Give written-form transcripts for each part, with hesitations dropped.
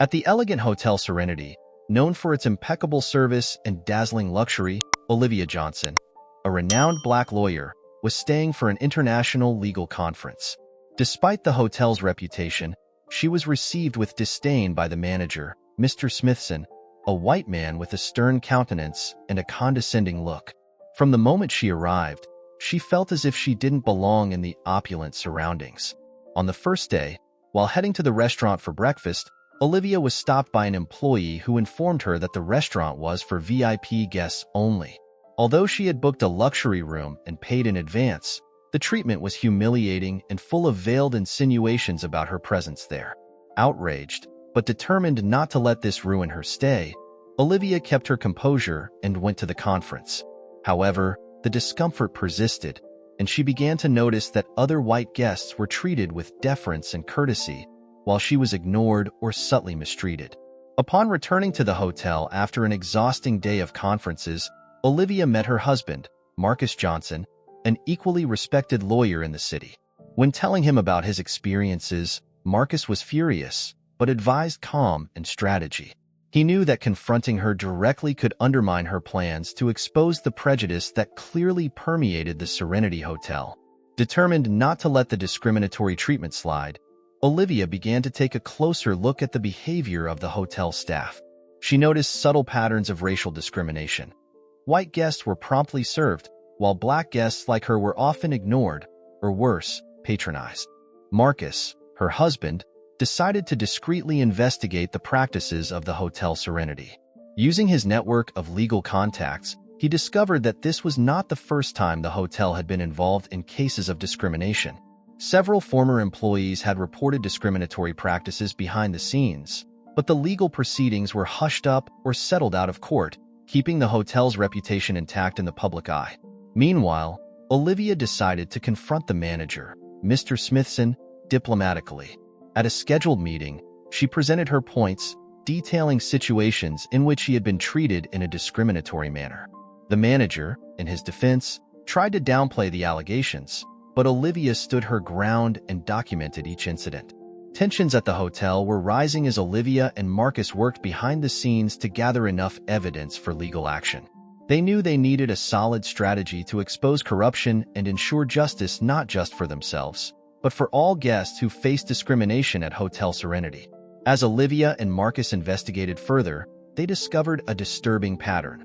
At the elegant Hotel Serenity, known for its impeccable service and dazzling luxury, Olivia Johnson, a renowned black lawyer, was staying for an international legal conference. Despite the hotel's reputation, she was received with disdain by the manager, Mr. Smithson, a white man with a stern countenance and a condescending look. From the moment she arrived, she felt as if she didn't belong in the opulent surroundings. On the first day, while heading to the restaurant for breakfast, Olivia was stopped by an employee who informed her that the restaurant was for VIP guests only. Although she had booked a luxury room and paid in advance, the treatment was humiliating and full of veiled insinuations about her presence there. Outraged, but determined not to let this ruin her stay, Olivia kept her composure and went to the conference. However, the discomfort persisted, and she began to notice that other white guests were treated with deference and courtesy, while she was ignored or subtly mistreated. Upon returning to the hotel after an exhausting day of conferences, Olivia met her husband, Marcus Johnson, an equally respected lawyer in the city. When telling him about his experiences, Marcus was furious, but advised calm and strategy. He knew that confronting her directly could undermine her plans to expose the prejudice that clearly permeated the Serenity Hotel. Determined not to let the discriminatory treatment slide, Olivia began to take a closer look at the behavior of the hotel staff. She noticed subtle patterns of racial discrimination. White guests were promptly served, while black guests like her were often ignored, or worse, patronized. Marcus, her husband, decided to discreetly investigate the practices of the Hotel Serenity. Using his network of legal contacts, he discovered that this was not the first time the hotel had been involved in cases of discrimination. Several former employees had reported discriminatory practices behind the scenes, but the legal proceedings were hushed up or settled out of court, keeping the hotel's reputation intact in the public eye. Meanwhile, Olivia decided to confront the manager, Mr. Smithson, diplomatically. At a scheduled meeting, she presented her points, detailing situations in which she had been treated in a discriminatory manner. The manager, in his defense, tried to downplay the allegations, but Olivia stood her ground and documented each incident. Tensions at the hotel were rising as Olivia and Marcus worked behind the scenes to gather enough evidence for legal action. They knew they needed a solid strategy to expose corruption and ensure justice not just for themselves, but for all guests who faced discrimination at Hotel Serenity. As Olivia and Marcus investigated further, they discovered a disturbing pattern.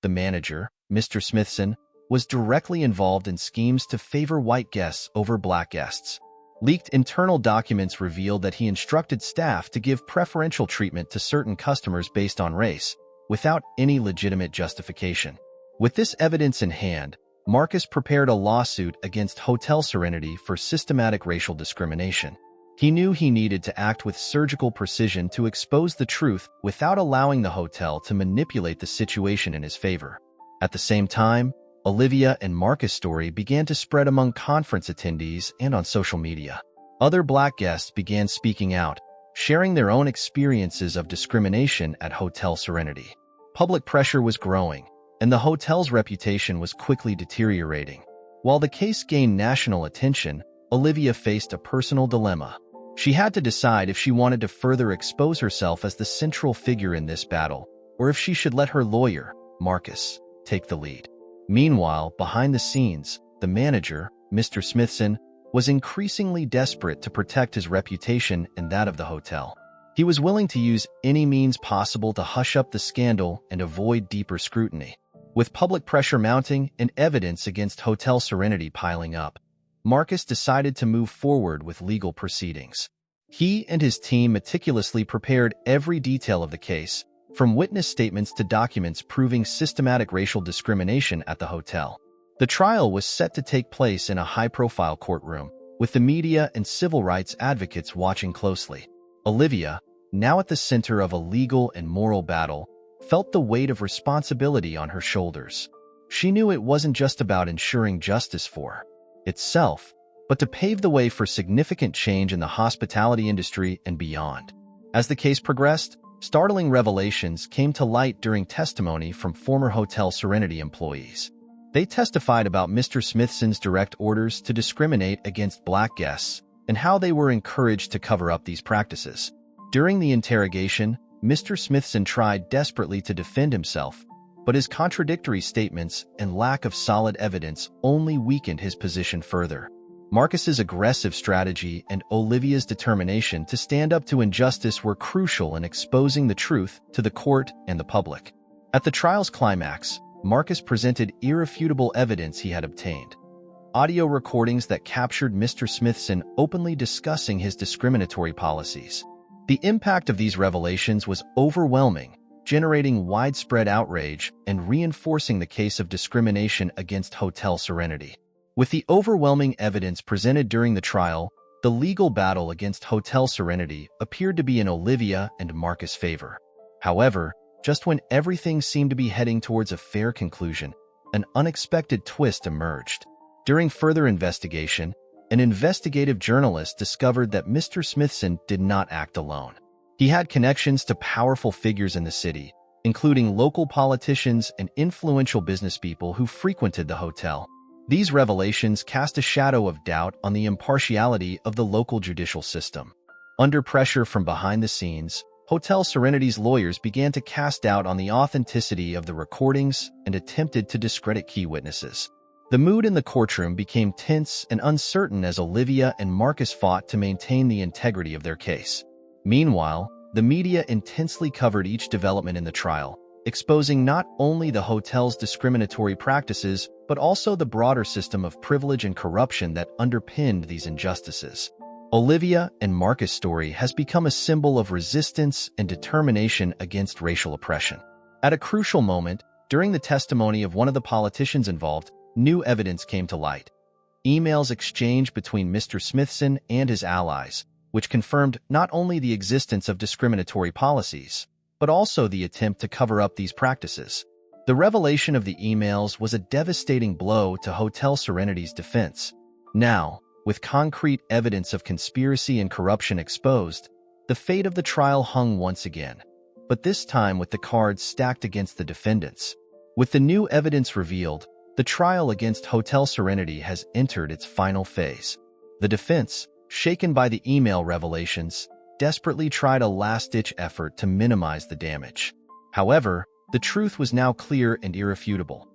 The manager, Mr. Smithson, was directly involved in schemes to favor white guests over black guests. Leaked internal documents revealed that he instructed staff to give preferential treatment to certain customers based on race, without any legitimate justification. With this evidence in hand, Marcus prepared a lawsuit against Hotel Serenity for systematic racial discrimination. He knew he needed to act with surgical precision to expose the truth without allowing the hotel to manipulate the situation in his favor. At the same time, Olivia and Marcus' story began to spread among conference attendees and on social media. Other black guests began speaking out, sharing their own experiences of discrimination at Hotel Serenity. Public pressure was growing, and the hotel's reputation was quickly deteriorating. While the case gained national attention, Olivia faced a personal dilemma. She had to decide if she wanted to further expose herself as the central figure in this battle, or if she should let her lawyer, Marcus, take the lead. Meanwhile, behind the scenes, the manager, Mr. Smithson, was increasingly desperate to protect his reputation and that of the hotel. He was willing to use any means possible to hush up the scandal and avoid deeper scrutiny. With public pressure mounting and evidence against Hotel Serenity piling up, Marcus decided to move forward with legal proceedings. He and his team meticulously prepared every detail of the case, from witness statements to documents proving systematic racial discrimination at the hotel. The trial was set to take place in a high-profile courtroom, with the media and civil rights advocates watching closely. Olivia, now at the center of a legal and moral battle, felt the weight of responsibility on her shoulders. She knew it wasn't just about ensuring justice for itself, but to pave the way for significant change in the hospitality industry and beyond. As the case progressed, startling revelations came to light during testimony from former Hotel Serenity employees. They testified about Mr. Smithson's direct orders to discriminate against black guests and how they were encouraged to cover up these practices. During the interrogation, Mr. Smithson tried desperately to defend himself, but his contradictory statements and lack of solid evidence only weakened his position further. Marcus's aggressive strategy and Olivia's determination to stand up to injustice were crucial in exposing the truth to the court and the public. At the trial's climax, Marcus presented irrefutable evidence he had obtained. Audio recordings that captured Mr. Smithson openly discussing his discriminatory policies. The impact of these revelations was overwhelming, generating widespread outrage and reinforcing the case of discrimination against Hotel Serenity. With the overwhelming evidence presented during the trial, the legal battle against Hotel Serenity appeared to be in Olivia and Marcus' favor. However, just when everything seemed to be heading towards a fair conclusion, an unexpected twist emerged. During further investigation, an investigative journalist discovered that Mr. Smithson did not act alone. He had connections to powerful figures in the city, including local politicians and influential businesspeople who frequented the hotel. These revelations cast a shadow of doubt on the impartiality of the local judicial system. Under pressure from behind the scenes, Hotel Serenity's lawyers began to cast doubt on the authenticity of the recordings and attempted to discredit key witnesses. The mood in the courtroom became tense and uncertain as Olivia and Marcus fought to maintain the integrity of their case. Meanwhile, the media intensely covered each development in the trial, exposing not only the hotel's discriminatory practices, but also the broader system of privilege and corruption that underpinned these injustices. Olivia and Marcus' story has become a symbol of resistance and determination against racial oppression. At a crucial moment, during the testimony of one of the politicians involved, new evidence came to light. Emails exchanged between Mr. Smithson and his allies, which confirmed not only the existence of discriminatory policies, but also the attempt to cover up these practices. The revelation of the emails was a devastating blow to Hotel Serenity's defense. Now, with concrete evidence of conspiracy and corruption exposed, the fate of the trial hung once again, but this time with the cards stacked against the defendants. With the new evidence revealed, the trial against Hotel Serenity has entered its final phase. The defense, shaken by the email revelations, desperately tried a last-ditch effort to minimize the damage. However, the truth was now clear and irrefutable.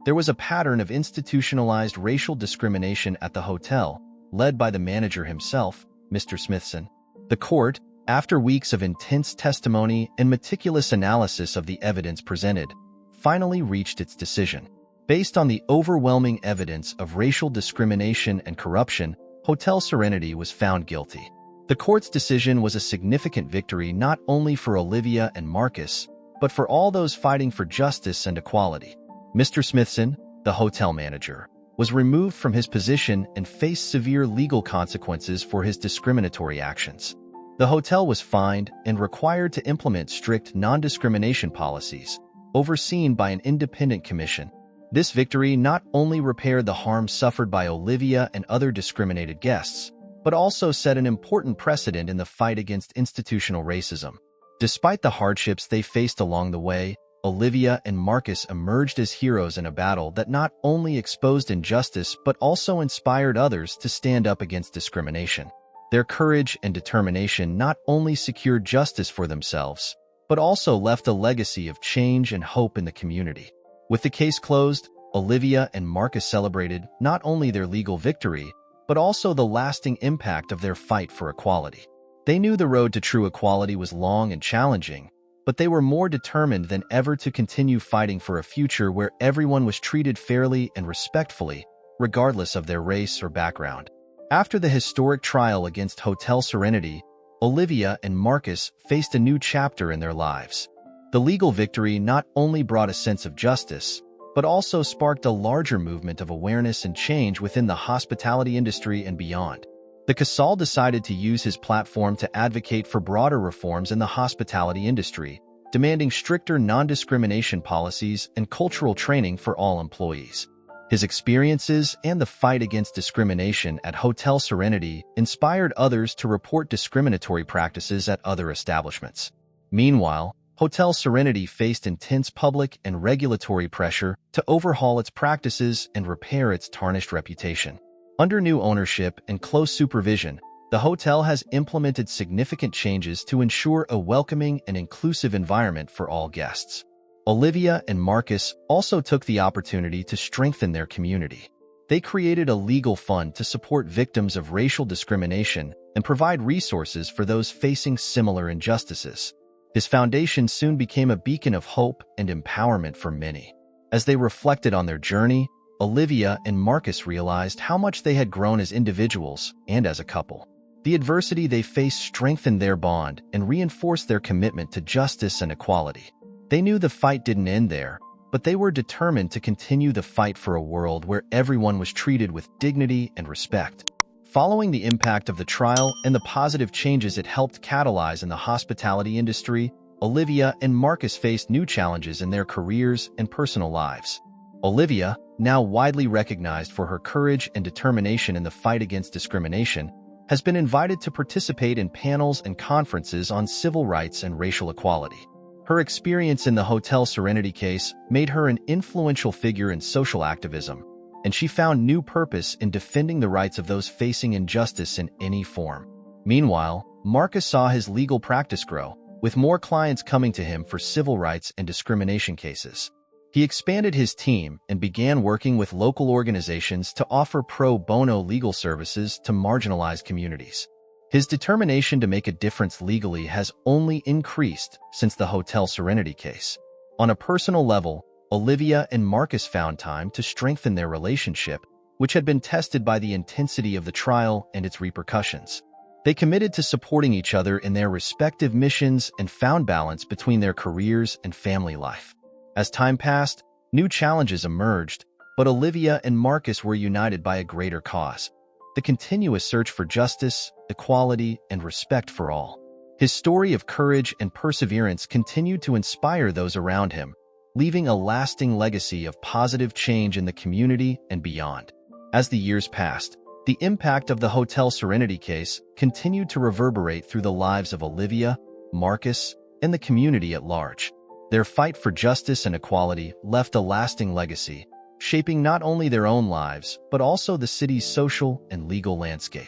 There was a pattern of institutionalized racial discrimination at the hotel, led by the manager himself, Mr. Smithson. The court, after weeks of intense testimony and meticulous analysis of the evidence presented, finally reached its decision. Based on the overwhelming evidence of racial discrimination and corruption, Hotel Serenity was found guilty. The court's decision was a significant victory not only for Olivia and Marcus, but for all those fighting for justice and equality. Mr. Smithson, the hotel manager, was removed from his position and faced severe legal consequences for his discriminatory actions. The hotel was fined and required to implement strict non-discrimination policies, overseen by an independent commission. This victory not only repaired the harm suffered by Olivia and other discriminated guests, but also set an important precedent in the fight against institutional racism. Despite the hardships they faced along the way, Olivia and Marcus emerged as heroes in a battle that not only exposed injustice but also inspired others to stand up against discrimination. Their courage and determination not only secured justice for themselves, but also left a legacy of change and hope in the community. With the case closed, Olivia and Marcus celebrated not only their legal victory, but also the lasting impact of their fight for equality. They knew the road to true equality was long and challenging, but they were more determined than ever to continue fighting for a future where everyone was treated fairly and respectfully, regardless of their race or background. After the historic trial against Hotel Serenity, Olivia and Marcus faced a new chapter in their lives. The legal victory not only brought a sense of justice, but also sparked a larger movement of awareness and change within the hospitality industry and beyond. The Casal decided to use his platform to advocate for broader reforms in the hospitality industry, demanding stricter non-discrimination policies and cultural training for all employees. His experiences and the fight against discrimination at Hotel Serenity inspired others to report discriminatory practices at other establishments. Meanwhile, Hotel Serenity faced intense public and regulatory pressure to overhaul its practices and repair its tarnished reputation. Under new ownership and close supervision, The hotel has implemented significant changes to ensure a welcoming and inclusive environment for all guests. Olivia and Marcus also took the opportunity to strengthen their community. They created a legal fund to support victims of racial discrimination and provide resources for those facing similar injustices. This foundation soon became a beacon of hope and empowerment for many. As they reflected on their journey, Olivia and Marcus realized how much they had grown as individuals and as a couple. The adversity they faced strengthened their bond and reinforced their commitment to justice and equality. They knew the fight didn't end there, but they were determined to continue the fight for a world where everyone was treated with dignity and respect. Following the impact of the trial and the positive changes it helped catalyze in the hospitality industry, Olivia and Marcus faced new challenges in their careers and personal lives. Olivia, now widely recognized for her courage and determination in the fight against discrimination, has been invited to participate in panels and conferences on civil rights and racial equality. Her experience in the Hotel Serenity case made her an influential figure in social activism, and she found new purpose in defending the rights of those facing injustice in any form. Meanwhile, Marcus saw his legal practice grow, with more clients coming to him for civil rights and discrimination cases. He expanded his team and began working with local organizations to offer pro bono legal services to marginalized communities. His determination to make a difference legally has only increased since the Hotel Serenity case. On a personal level, Olivia and Marcus found time to strengthen their relationship, which had been tested by the intensity of the trial and its repercussions. They committed to supporting each other in their respective missions and found balance between their careers and family life. As time passed, new challenges emerged, but Olivia and Marcus were united by a greater cause: the continuous search for justice, equality, and respect for all. His story of courage and perseverance continued to inspire those around him, leaving a lasting legacy of positive change in the community and beyond. As the years passed, the impact of the Hotel Serenity case continued to reverberate through the lives of Olivia, Marcus, and the community at large. Their fight for justice and equality left a lasting legacy, shaping not only their own lives, but also the city's social and legal landscape.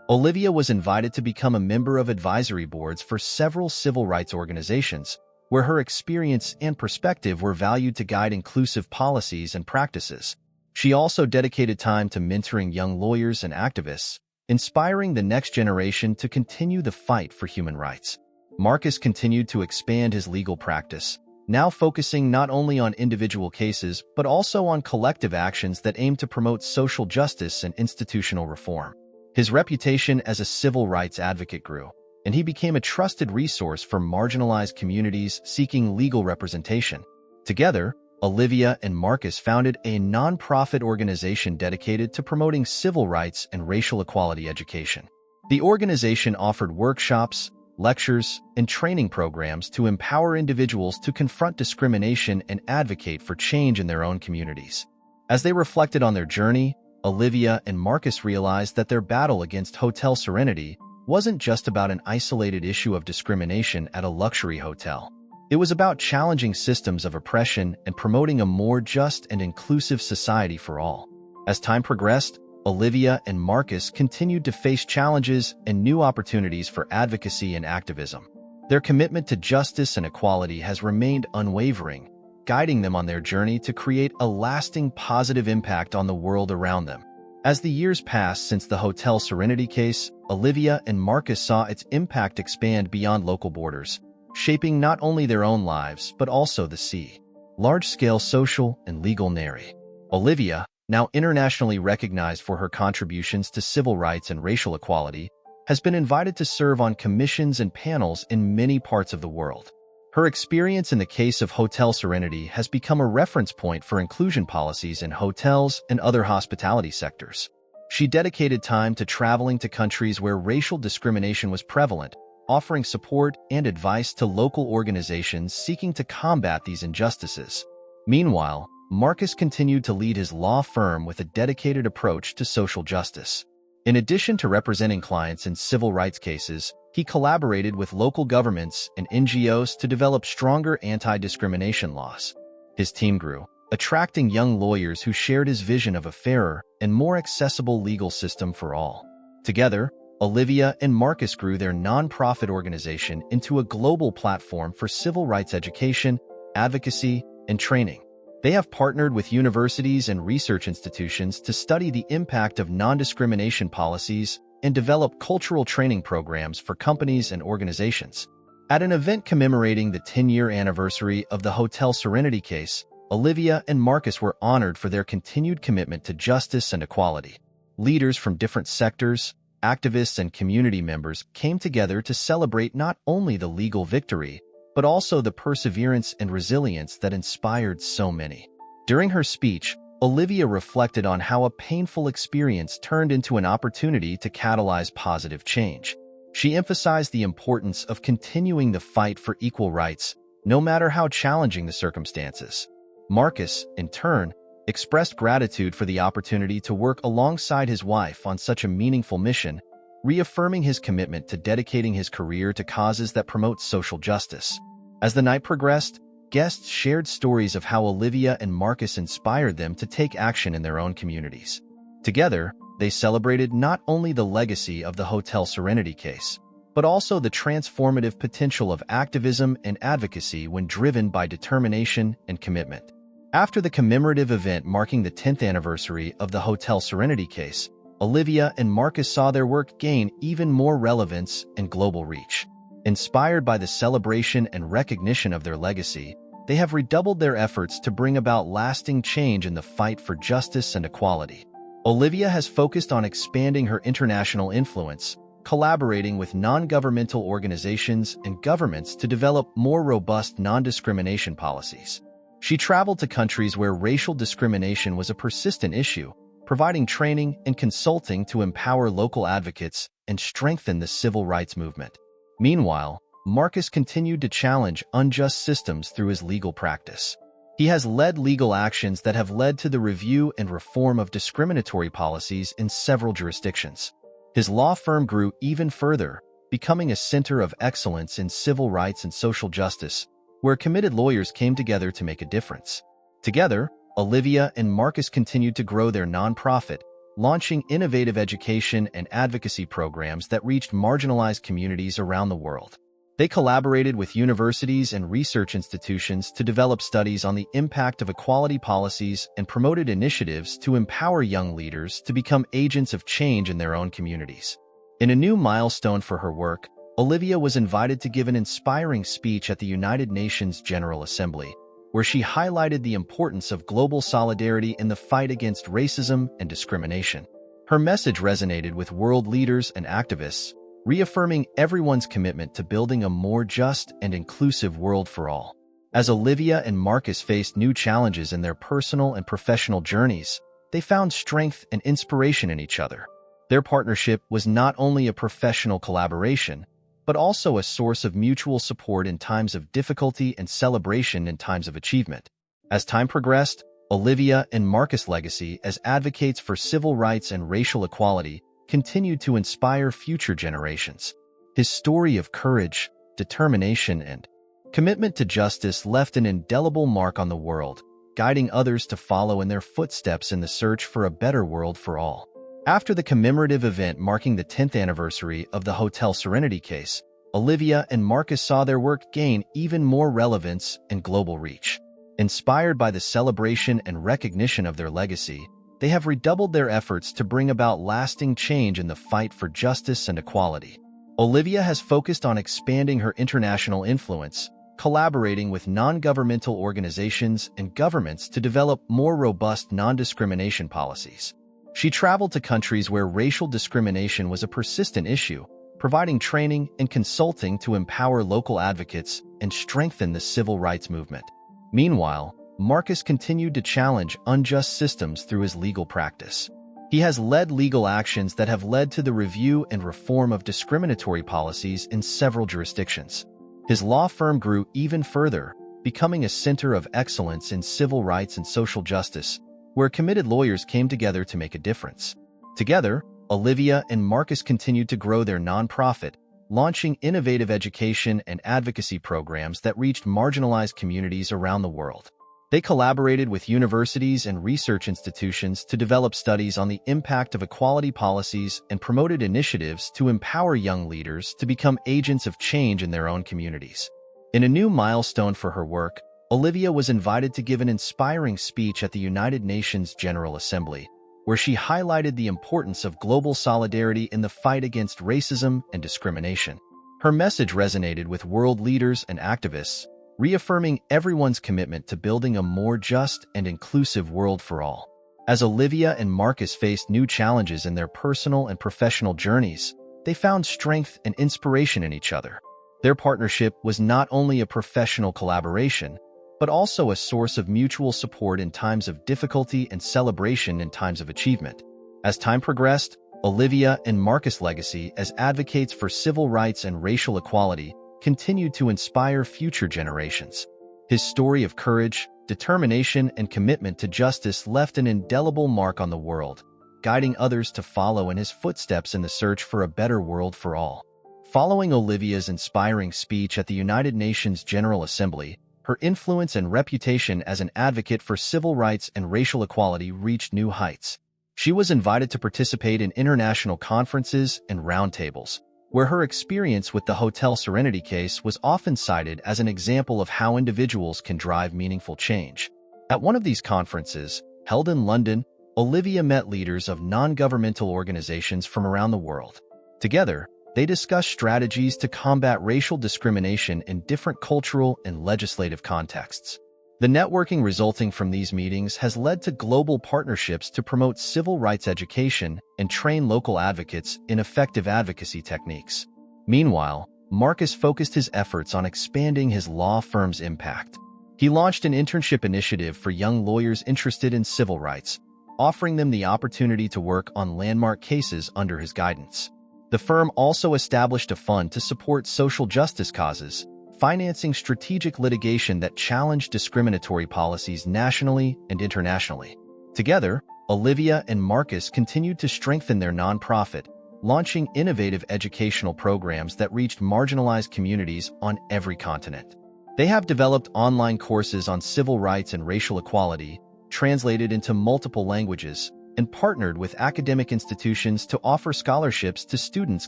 Olivia was invited to become a member of advisory boards for several civil rights organizations, where her experience and perspective were valued to guide inclusive policies and practices. She also dedicated time to mentoring young lawyers and activists, inspiring the next generation to continue the fight for human rights. Marcus continued to expand his legal practice, now focusing not only on individual cases but also on collective actions that aim to promote social justice and institutional reform. His reputation as a civil rights advocate grew, and he became a trusted resource for marginalized communities seeking legal representation. Together, Olivia and Marcus founded a nonprofit organization dedicated to promoting civil rights and racial equality education. The organization offered workshops, lectures, and training programs to empower individuals to confront discrimination and advocate for change in their own communities. As they reflected on their journey, Olivia and Marcus realized that their battle against Hotel Serenity wasn't just about an isolated issue of discrimination at a luxury hotel. It was about challenging systems of oppression and promoting a more just and inclusive society for all. As time progressed, Olivia and Marcus continued to face challenges and new opportunities for advocacy and activism. Their commitment to justice and equality has remained unwavering, guiding them on their journey to create a lasting positive impact on the world around them. As the years passed since the Hotel Serenity case, Olivia and Marcus saw its impact expand beyond local borders, shaping not only their own lives but also the sea. Large-scale social and legal narrative. Olivia, now internationally recognized for her contributions to civil rights and racial equality, has been invited to serve on commissions and panels in many parts of the world. Her experience in the case of Hotel Serenity has become a reference point for inclusion policies in hotels and other hospitality sectors. She dedicated time to traveling to countries where racial discrimination was prevalent, offering support and advice to local organizations seeking to combat these injustices. Meanwhile, Marcus continued to lead his law firm with a dedicated approach to social justice. In addition to representing clients in civil rights cases, he collaborated with local governments and NGOs to develop stronger anti-discrimination laws. His team grew, attracting young lawyers who shared his vision of a fairer and more accessible legal system for all. Together, Olivia and Marcus grew their nonprofit organization into a global platform for civil rights education, advocacy, and training. They have partnered with universities and research institutions to study the impact of non-discrimination policies and develop cultural training programs for companies and organizations. At an event commemorating the 10-year anniversary of the Hotel Serenity case, Olivia and Marcus were honored for their continued commitment to justice and equality. Leaders from different sectors, activists, and community members came together to celebrate not only the legal victory, but also the perseverance and resilience that inspired so many. During her speech, Olivia reflected on how a painful experience turned into an opportunity to catalyze positive change. She emphasized the importance of continuing the fight for equal rights, no matter how challenging the circumstances. Marcus, in turn, expressed gratitude for the opportunity to work alongside his wife on such a meaningful mission, reaffirming his commitment to dedicating his career to causes that promote social justice. As the night progressed, guests shared stories of how Olivia and Marcus inspired them to take action in their own communities. Together, they celebrated not only the legacy of the Hotel Serenity case, but also the transformative potential of activism and advocacy when driven by determination and commitment. After the commemorative event marking the 10th anniversary of the Hotel Serenity case, Olivia and Marcus saw their work gain even more relevance and global reach. Inspired by the celebration and recognition of their legacy, they have redoubled their efforts to bring about lasting change in the fight for justice and equality. Olivia has focused on expanding her international influence, collaborating with non-governmental organizations and governments to develop more robust non-discrimination policies. She traveled to countries where racial discrimination was a persistent issue, providing training and consulting to empower local advocates and strengthen the civil rights movement. Meanwhile, Marcus continued to challenge unjust systems through his legal practice. He has led legal actions that have led to the review and reform of discriminatory policies in several jurisdictions. His law firm grew even further, becoming a center of excellence in civil rights and social justice, where committed lawyers came together to make a difference. Together, Olivia and Marcus continued to grow their nonprofit, launching innovative education and advocacy programs that reached marginalized communities around the world. They collaborated with universities and research institutions to develop studies on the impact of equality policies and promoted initiatives to empower young leaders to become agents of change in their own communities. In a new milestone for her work, Olivia was invited to give an inspiring speech at the United Nations General Assembly, where she highlighted the importance of global solidarity in the fight against racism and discrimination. Her message resonated with world leaders and activists, reaffirming everyone's commitment to building a more just and inclusive world for all. As Olivia and Marcus faced new challenges in their personal and professional journeys, they found strength and inspiration in each other. Their partnership was not only a professional collaboration, but also a source of mutual support in times of difficulty and celebration in times of achievement. As time progressed, Olivia and Marcus' legacy as advocates for civil rights and racial equality continued to inspire future generations. His story of courage, determination, and commitment to justice left an indelible mark on the world, guiding others to follow in their footsteps in the search for a better world for all. After the commemorative event marking the 10th anniversary of the Hotel Serenity case, Olivia and Marcus saw their work gain even more relevance and global reach. Inspired by the celebration and recognition of their legacy, they have redoubled their efforts to bring about lasting change in the fight for justice and equality. Olivia has focused on expanding her international influence, collaborating with non-governmental organizations and governments to develop more robust non-discrimination policies. She traveled to countries where racial discrimination was a persistent issue, providing training and consulting to empower local advocates and strengthen the civil rights movement. Meanwhile, Marcus continued to challenge unjust systems through his legal practice. He has led legal actions that have led to the review and reform of discriminatory policies in several jurisdictions. His law firm grew even further, becoming a center of excellence in civil rights and social justice, where committed lawyers came together to make a difference. Together, Olivia and Marcus continued to grow their nonprofit, launching innovative education and advocacy programs that reached marginalized communities around the world. They collaborated with universities and research institutions to develop studies on the impact of equality policies and promoted initiatives to empower young leaders to become agents of change in their own communities. In a new milestone for her work, Olivia was invited to give an inspiring speech at the United Nations General Assembly, where she highlighted the importance of global solidarity in the fight against racism and discrimination. Her message resonated with world leaders and activists, reaffirming everyone's commitment to building a more just and inclusive world for all. As Olivia and Marcus faced new challenges in their personal and professional journeys, they found strength and inspiration in each other. Their partnership was not only a professional collaboration, but also a source of mutual support in times of difficulty and celebration in times of achievement. As time progressed, Olivia and Marcus' legacy as advocates for civil rights and racial equality continued to inspire future generations. His story of courage, determination, and commitment to justice left an indelible mark on the world, guiding others to follow in his footsteps in the search for a better world for all. Following Olivia's inspiring speech at the United Nations General Assembly, her influence and reputation as an advocate for civil rights and racial equality reached new heights. She was invited to participate in international conferences and roundtables, where her experience with the Hotel Serenity case was often cited as an example of how individuals can drive meaningful change. At one of these conferences, held in London, Olivia met leaders of non-governmental organizations from around the world. Together, they discussed strategies to combat racial discrimination in different cultural and legislative contexts. The networking resulting from these meetings has led to global partnerships to promote civil rights education and train local advocates in effective advocacy techniques. Meanwhile, Marcus focused his efforts on expanding his law firm's impact. He launched an internship initiative for young lawyers interested in civil rights, offering them the opportunity to work on landmark cases under his guidance. The firm also established a fund to support social justice causes, financing strategic litigation that challenged discriminatory policies nationally and internationally. Together, Olivia and Marcus continued to strengthen their nonprofit, launching innovative educational programs that reached marginalized communities on every continent. They have developed online courses on civil rights and racial equality, translated into multiple languages, and partnered with academic institutions to offer scholarships to students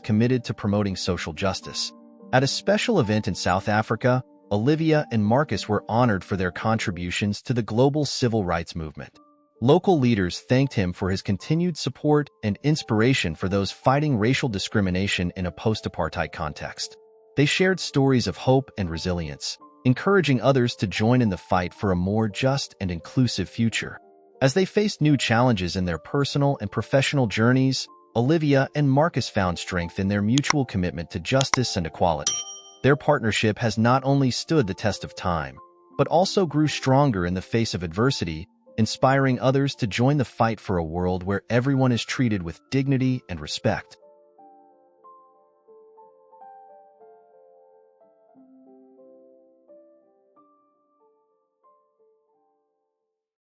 committed to promoting social justice. At a special event in South Africa, Olivia and Marcus were honored for their contributions to the global civil rights movement. Local leaders thanked him for his continued support and inspiration for those fighting racial discrimination in a post-apartheid context. They shared stories of hope and resilience, encouraging others to join in the fight for a more just and inclusive future. As they faced new challenges in their personal and professional journeys, Olivia and Marcus found strength in their mutual commitment to justice and equality. Their partnership has not only stood the test of time, but also grew stronger in the face of adversity, inspiring others to join the fight for a world where everyone is treated with dignity and respect.